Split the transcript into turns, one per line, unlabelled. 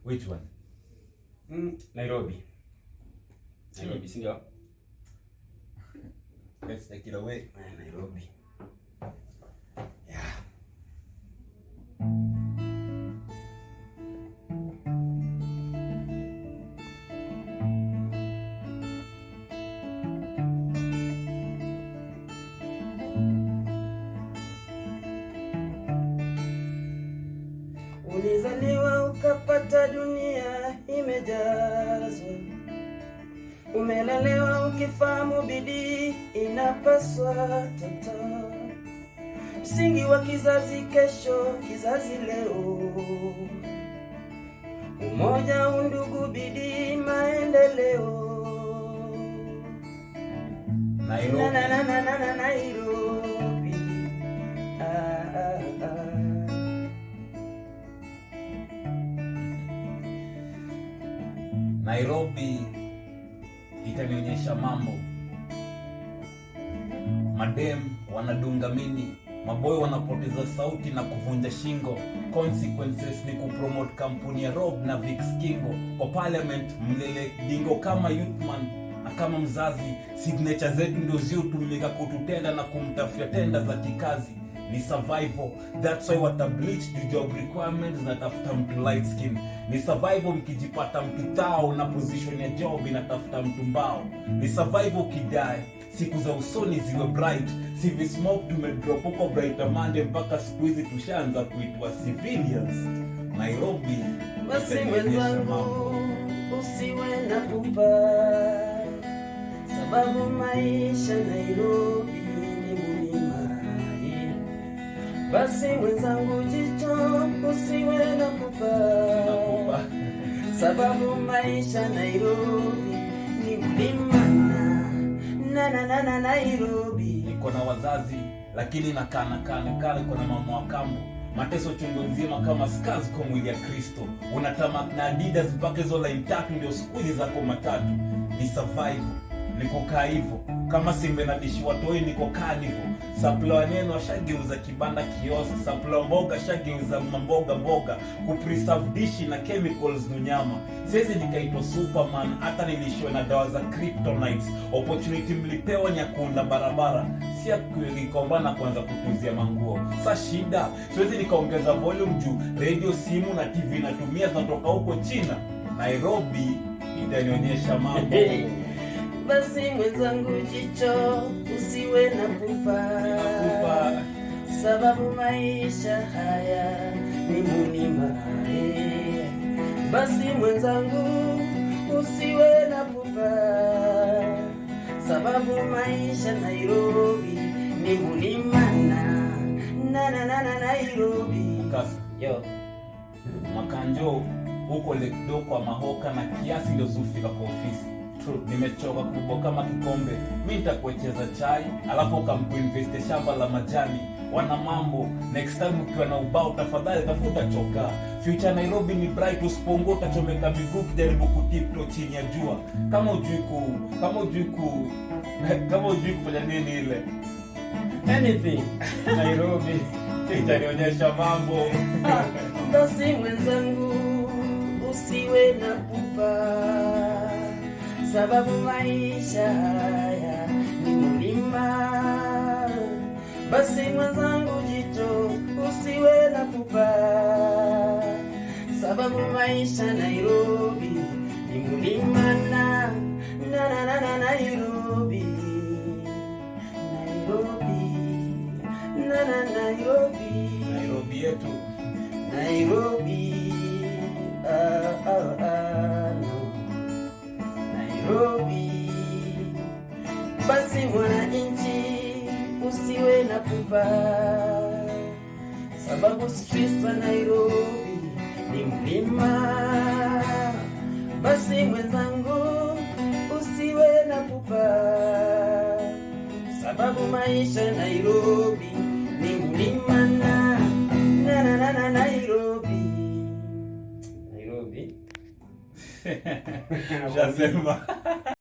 Which one?
Nairobi. Nairobi, sindio?
Let's take it away.
Nairobi.
Ulizaliwa ukapata dunia imejazwa, umelelewa ukifahamu bidii inapaswa toto, msingi wa kizazi kesho, kizazi leo, umoja, undugu, bidii, maendeleo.
Nairobi.
Nairobi.
Nairobi itanionyesha mambo. Madem wanadunga mini, maboy wanapoteza sauti na kuvunja shingo. Consequences ni kupromote kampuni ya Rob na Vix Kingo. Kwa parliament mlele dingo kama youthman na kama mzazi. Signature zetu ndio ziotumika kututenda na kumtafutia tenda za kikazi. Ni survival, that's why wata bleach the job requirements na tafuta mtu light skin. Ni survival mkijipata mtu thao na position ya job inatafuta mtu mbao. Ni survival kidai siku za usoni ziwe bright. CV smoke tumedrop huko brighter Monday mpaka siku hizi tushaanza kuitwa civilians. Nairobi.
Basi mwenzangu usiwe na pupa, sababu maisha Nairobi ni mulima. Basi mwenzangu jicho usiwe na pupa, sababu maisha Nairobi ni mulima. Na Nairobi.
Niko na wazazi lakini nakana kuna mama wa kambo. Mateso chungu nzima kama scars kwa mwili ya Kristo. Unatama na Adidas mpaka hizo line tatu ndio squeeze zako matatu. Ni survival, niko kaa hivyo. Kama simbe na dishi watoi niko carnival. Supply neno ashageuza kibanda kiosk, supply mboga ashageuza mboga. Kupreserve dishi na chemicals nyama. Siwezi nikaitwa Superman hata nilishwe na dawa za kryptonite. Opportunity mlipewa ni ya kuunda barabara, si ya kuikombana kwanza kutuzia manguo. Sa shida, siwezi nikaongeza volume juu radio, simu na TV natumia zinatoka huko China. Nairobi itanionyesha mambo.
Basi mwenzangu jicho usiwe na pupa, sababu maisha haya ni mulima. Basi mwenzangu usiwe na pupa, sababu maisha Nairobi ni mulima. Na Nairobi.
Kasa.
Yo.
Makanjo huko Lekdo kwa mahoka na kiasi ndio zufika kwa ofisi. Nimechoka kubwa kama kikombe. Mimi nitakuecheza chai alafu ukamkuinvest shamba la majani. Wana mambo, next time ukiwa na ubao tafadhali tafuta choka. Future Nairobi ni bright, usipongo utachomeka miguu kujaribu kutipto chini ya jua. Kama ujui kufanya nini ile
Anything.
Nairobi itanionyesha mambo.
Basi mwenzangu usiwe na pupa, sababu maisha haya ni mulima. Basi mwenzangu jicho usiwe na pupa, sababu maisha Nairobi ni mulima. Na Nairobi.
Nairobi yetu.
Nairobi. No. Nairobi. Basi mwananchi usiwe na pupa, sababu streets za Nairobi ni mlima. Basi mwenzangu usiwe na pupa, sababu maisha Nairobi ni mlima. Na Nairobi.
Shasema.